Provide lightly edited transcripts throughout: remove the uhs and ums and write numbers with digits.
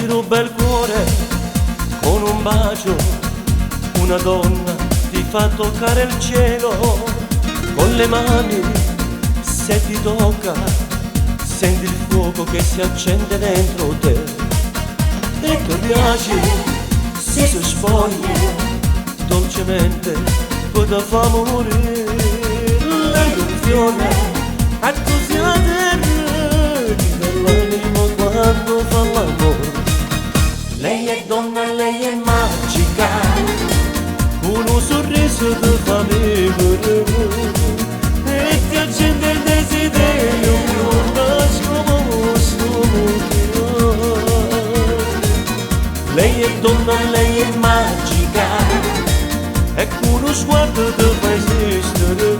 ruba il cuore con un bacio, una donna ti fa toccare il cielo con le mani, se ti tocca senti il fuoco che si accende dentro te e ti piaci, se si spoglia dolcemente poi ti fa morire. Lei è un fiore a così a terra nell'animo quando fa l'amore. Lei è donna, lei è magica, con un sorriso ti fa vivere e ti accende il desiderio che non nascosto. Lei è donna, lei è magica e con uno sguardo ti fa esistere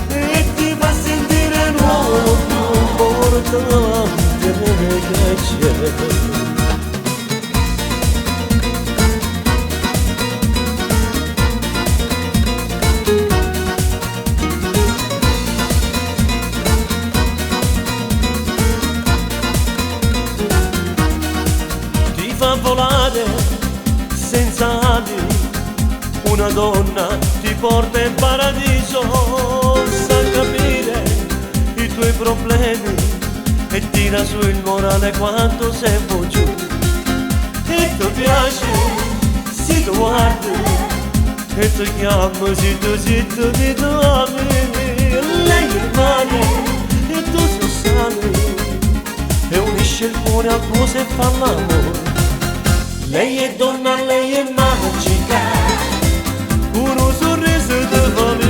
e ti fa sentire nuovo, più importante che c'è. Fa volare senza ali, una donna ti porta in paradiso, sa capire i tuoi problemi e tira su il morale quando sei un po' giù e ti piace, si ti guardi e ti chiama, si tu ti trovi. Lei è il mare e tu sei sale e unisce il cuore al tuo se fa l'amore. Lei è donna, lei è magica, con un sorriso di famiglia.